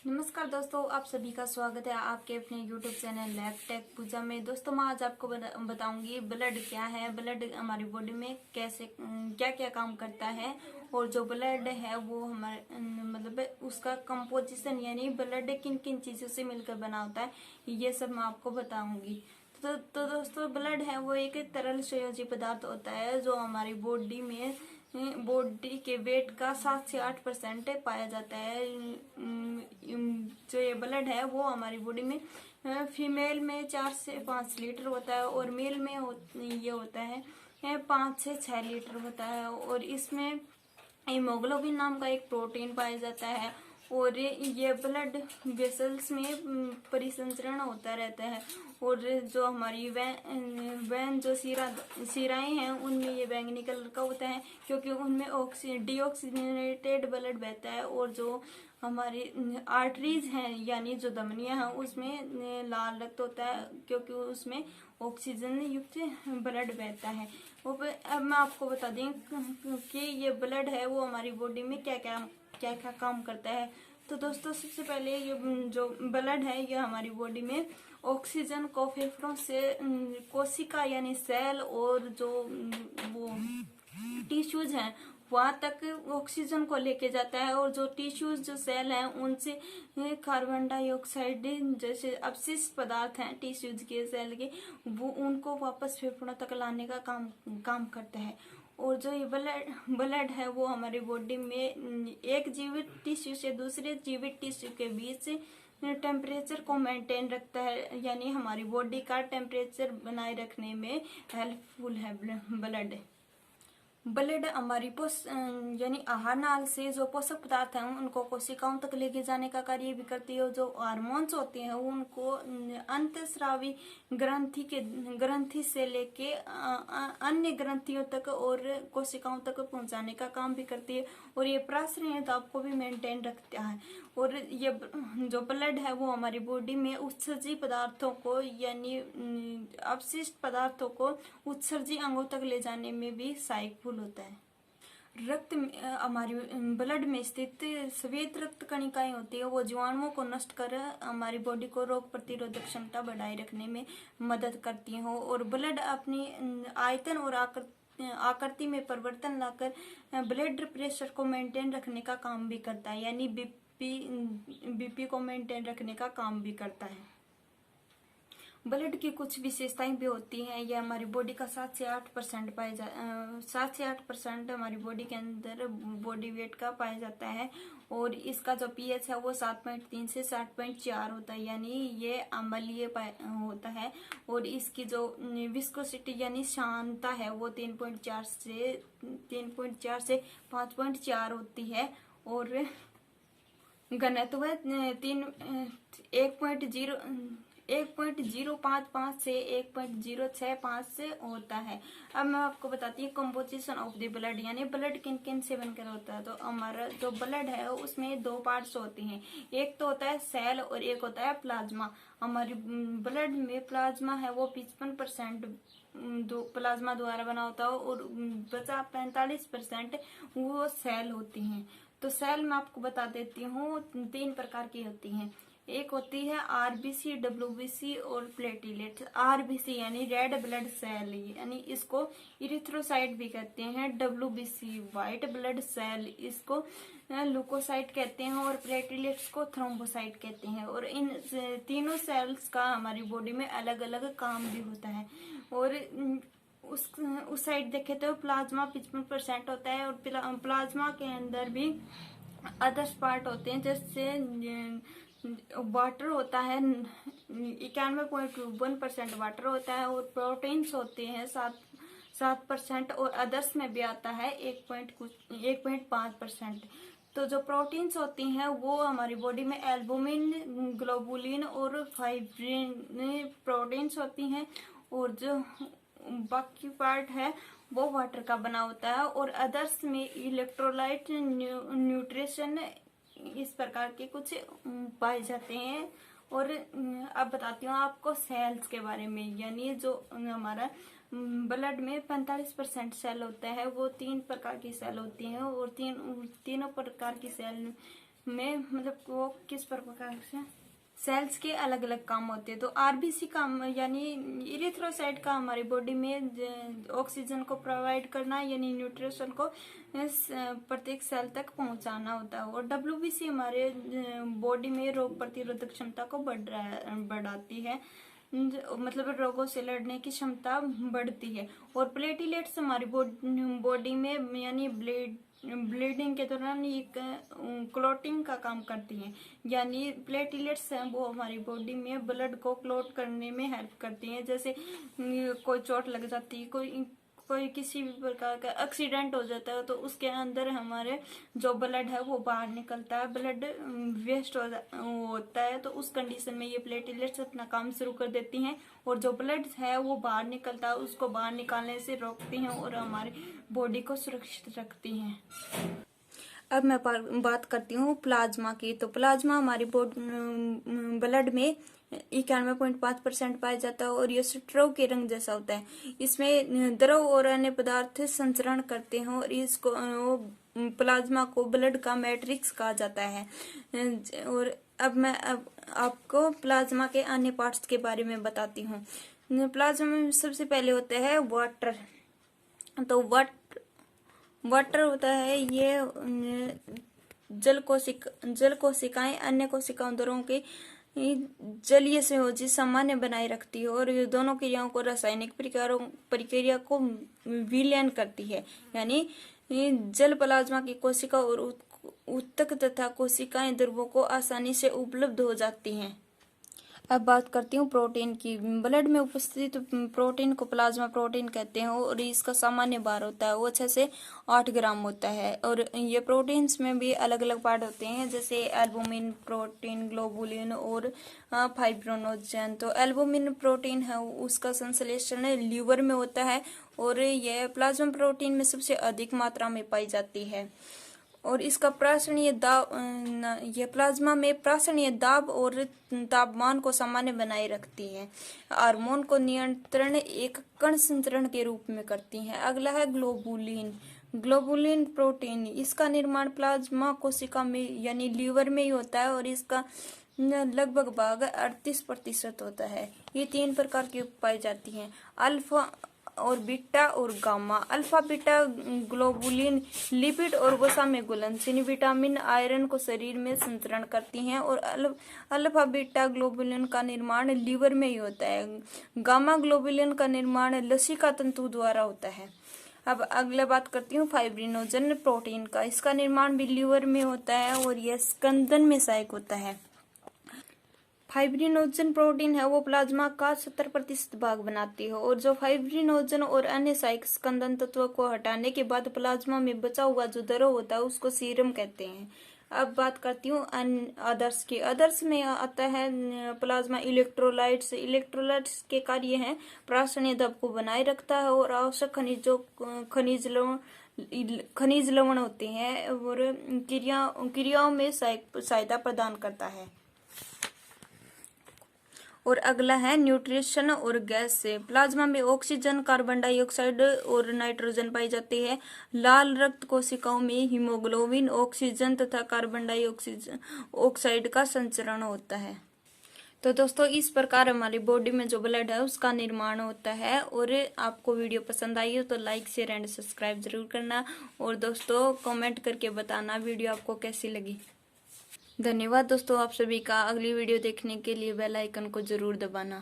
नमस्कार दोस्तों, आप सभी का स्वागत है आपके अपने YouTube चैनल लैब टेक पूजा में। दोस्तों मैं आज आपको बताऊंगी ब्लड क्या है, ब्लड हमारी बॉडी में कैसे क्या क्या काम करता है, और जो ब्लड है वो हमारे मतलब उसका कंपोजिशन यानी ब्लड किन किन चीजों से मिलकर बना होता है, ये सब मैं आपको बताऊंगी। तो दोस्तों ब्लड है वो एक तरल संयोजी पदार्थ होता है जो हमारी बॉडी के वेट का 7 से 8% पाया जाता है। जो ये ब्लड है वो हमारी बॉडी में फीमेल में 4 से 5 लीटर होता है और मेल में ये होता है 5 से 6 लीटर होता है। और इसमें हीमोग्लोबिन नाम का एक प्रोटीन पाया जाता है और ये ब्लड वेसल्स में परिसंचरण होता रहता है। और जो हमारी वैन जो शिराएं हैं उनमें ये बैंगनी कलर का होता है क्योंकि उनमें डीऑक्सीजनेटेड ब्लड बहता है। और जो हमारी आर्टरीज हैं यानी जो धमनियां हैं उसमें लाल रक्त होता है क्योंकि उसमें ऑक्सीजन युक्त ब्लड बहता है। अब मैं आपको बता दें कि ये ब्लड है वो हमारी बॉडी में क्या क्या काम करता है। तो दोस्तों सबसे पहले ये जो ब्लड है ये हमारी बॉडी में ऑक्सीजन को फेफड़ों से कोशिका यानी सेल और जो वो टिश्यूज हैं वहां तक ऑक्सीजन को लेके जाता है। और जो टिश्यूज जो सेल हैं उनसे कार्बन डाइऑक्साइड जैसे अपशिष्ट पदार्थ हैं टिश्यूज के सेल के वो उनको वापस फेफड़ों तक लाने का काम करता है। और जो ये ब्लड है वो हमारी बॉडी में एक जीवित टिश्यू से दूसरे जीवित टिश्यू के बीच टेम्परेचर को मेंटेन रखता है यानी हमारी बॉडी का टेम्परेचर बनाए रखने में हेल्पफुल है ब्लड हमारी यानी आहार नाल से जो पोषक पदार्थ हैं उनको कोशिकाओं तक लेके जाने का कार्य भी करती है। जो हार्मोन्स होते हैं उनको अंतःस्रावी ग्रंथि से लेके अन्य ग्रंथियों तक और कोशिकाओं तक पहुंचाने का काम भी करती है। और ये प्रासरण तो आपको भी मेंटेन रखता है। और ये जो ब्लड है वो हमारी बॉडी में उत्सर्जी पदार्थों को यानी अपशिष्ट पदार्थों को उत्सर्जी अंगों तक ले जाने में भी सहायकफुल होता है। रक्त हमारी ब्लड में स्थित श्वेत रक्त कणिकाएं होती है वो जीवाणुओं को नष्ट कर हमारी बॉडी को रोग प्रतिरोधक क्षमता बढ़ाए रखने में मदद करती है। और ब्लड अपनी आयतन और आकृति में परिवर्तन लाकर ब्लड प्रेशर को मेंटेन रखने का काम भी करता है यानी बीपी को मेंटेन रखने का काम भी करता है। ब्लड की कुछ विशेषताएं भी होती हैं। यह हमारी बॉडी का 7 से 8% हमारी बॉडी के अंदर बॉडी वेट का पाया जाता है। और इसका जो पीएच है वो 7.3 से 7.4 होता है यानी ये अम्लीय होता है। और इसकी जो विस्कोसिटी यानी शांता है वो 3.4 से 5.4 होती है। और घनत्व 1.055 से 1.065 से होता है। अब मैं आपको बताती हूँ कंपोजिशन ऑफ द ब्लड यानी ब्लड किन किन से बनकर होता है। तो हमारा जो ब्लड है उसमें 2 पार्ट्स होते हैं, एक तो होता है सेल और एक होता है प्लाज्मा। हमारी ब्लड में प्लाज्मा है वो 55% प्लाज्मा द्वारा बना होता है और बचा 45% वो सेल होती हैं। तो सेल मैं आपको बता देती हूँ 3 प्रकार की होती हैं। एक होती है आरबीसी, डब्ल्यूबीसी और प्लेटलेट्स। आरबीसी यानी रेड ब्लड सेल यानी इसको इरिथ्रोसाइट भी कहते हैं। डब्ल्यूबीसी व्हाइट ब्लड सेल इसको ल्यूकोसाइट कहते हैं और प्लेटलेट्स को थ्रोम्बोसाइट कहते हैं। और इन तीनों सेल्स का हमारी बॉडी में अलग अलग काम भी होता है। और उस साइड देखे तो प्लाज्मा 55% होता है और प्लाज्मा के अंदर भी अदर्स पार्ट होते हैं जैसे वाटर होता है 91.1% वाटर होता है और प्रोटीन्स होते हैं 7% और अदर्स में भी आता है 1.5%। तो जो प्रोटीन्स होती हैं वो हमारी बॉडी में एल्बुमिन, ग्लोबुलिन और फाइब्रिन प्रोटीन्स होती हैं। और जो बाकी पार्ट है वो वाटर का बना होता है। और अदर्स में इलेक्ट्रोलाइट, न्यूट्रिशन इस प्रकार के कुछ पाए जाते हैं। और अब बताती हूँ आपको सेल्स के बारे में यानी जो हमारा ब्लड में 45% सेल होता है वो 3 प्रकार की सेल होती हैं। और तीनों प्रकार की सेल में मतलब वो किस प्रकार से सेल्स के अलग अलग काम होते हैं। तो आरबीसी का यानी इरिथ्रोसाइट का हमारी बॉडी में ऑक्सीजन को प्रोवाइड करना यानी न्यूट्रिशन को प्रत्येक सेल तक पहुंचाना होता है। और डब्ल्यूबीसी हमारे बॉडी में रोग प्रतिरोधक क्षमता को बढ़ाती है, मतलब रोगों से लड़ने की क्षमता बढ़ती है। और प्लेटिलेट्स हमारी बॉडी में यानी ब्लीडिंग के दौरान एक क्लॉटिंग का काम करती हैं, यानी प्लेटिलेट्स हैं वो हमारी बॉडी में ब्लड को क्लॉट करने में हेल्प करती हैं। जैसे कोई चोट लग जाती है, कोई किसी भी प्रकार का एक्सीडेंट हो जाता है तो उसके अंदर हमारे जो ब्लड है वो बाहर निकलता है, ब्लड वेस्ट होता है। तो उस कंडीशन में ये प्लेटलेट्स अपना काम शुरू कर देती हैं और जो ब्लड है वो बाहर निकलता है उसको बाहर निकालने से रोकती हैं और हमारी बॉडी को सुरक्षित रखती हैं। अब मैं बात करती हूँ प्लाज्मा की। तो प्लाज्मा हमारी ब्लड में 91.5% पाया जाता है और ये स्ट्रो के रंग जैसा होता है। इसमें द्रव और अन्य पदार्थ संचरण करते हैं और इसको प्लाज्मा को ब्लड का मैट्रिक्स कहा जाता है। और अब आपको प्लाज्मा के अन्य पार्ट्स के बारे में बताती हूँ। प्लाज्मा में सबसे पहले होता है वाटर। तो वाटर होता है ये जल कोशिकाएं अन्य कोशिकाओं के जलीय संयोजी सामान्य बनाए रखती है और ये दोनों क्रियाओं को रासायनिक प्रक्रिया को विलयन करती है, यानी जल प्लाज्मा की कोशिका और ऊतक तथा कोशिकाएं द्रवों को आसानी से उपलब्ध हो जाती हैं। अब बात करती हूँ प्रोटीन की। ब्लड में उपस्थित प्रोटीन को प्लाज्मा प्रोटीन कहते हैं और इसका सामान्य भार होता है वो 6 से 8 ग्राम होता है। और ये प्रोटीन्स में भी अलग अलग पार्ट होते हैं, जैसे एल्बुमिन प्रोटीन, ग्लोबुलिन और फाइब्रोनोजन। तो एल्बुमिन प्रोटीन है उसका संश्लेषण लीवर में होता है और यह प्लाज्मा प्रोटीन में सबसे अधिक मात्रा में पाई जाती है। और इसका यह प्लाज्मा में प्रासरणीय दाब और तापमान को सामान्य बनाए रखती है। हार्मोन को नियंत्रण एक कण संचरण के रूप में करती है। अगला है ग्लोबुलिन प्रोटीन। इसका निर्माण प्लाज्मा कोशिका में यानी लीवर में ही होता है और इसका लगभग भाग 38% होता है। ये 3 प्रकार की पाई जाती हैं, अल्फा और बीटा और gamma. Alpha beta globulin lipid और वसा में घुलनशील विटामिन आयरन को शरीर में संचरण करती हैं और अल्फा बीटा ग्लोबुलिन का निर्माण लीवर में ही होता है। गामा ग्लोबुलिन का निर्माण लसिका तंतु द्वारा होता है। अब अगला बात करती हूँ फाइब्रिनोजन प्रोटीन का। इसका निर्माण भी लीवर में होता है और यह स्कंदन में सहायक होता है। फाइब्रिनोजन प्रोटीन है वो प्लाज्मा का 70% भाग बनाती है और जो फाइब्रिनोजन और अन्य सहायक स्कंदन तत्व को हटाने के बाद प्लाज्मा में बचा हुआ जो द्रव होता है उसको सीरम कहते हैं। अब बात करती हूँ आदर्श की। आदर्श में आता है प्लाज्मा इलेक्ट्रोलाइट्स। इलेक्ट्रोलाइट्स के कार्य हैं प्रासरणीय दब को बनाए रखता है और आवश्यक खनिज लवण होते हैं और क्रियाओं में सहायता प्रदान करता है। और अगला है न्यूट्रिशन और गैस से। प्लाज्मा में ऑक्सीजन, कार्बन डाइऑक्साइड और नाइट्रोजन पाई जाती है। लाल रक्त कोशिकाओं में हीमोग्लोबिन, ऑक्सीजन तथा कार्बन डाइऑक्साइड का संचरण होता है। तो दोस्तों इस प्रकार हमारी बॉडी में जो ब्लड है उसका निर्माण होता है। और आपको वीडियो पसंद आई हो तो लाइक, शेयर एंड सब्सक्राइब जरूर करना और दोस्तों कमेंट करके बताना वीडियो आपको कैसी लगी। धन्यवाद दोस्तों आप सभी का। अगली वीडियो देखने के लिए बेल आइकन को जरूर दबाना।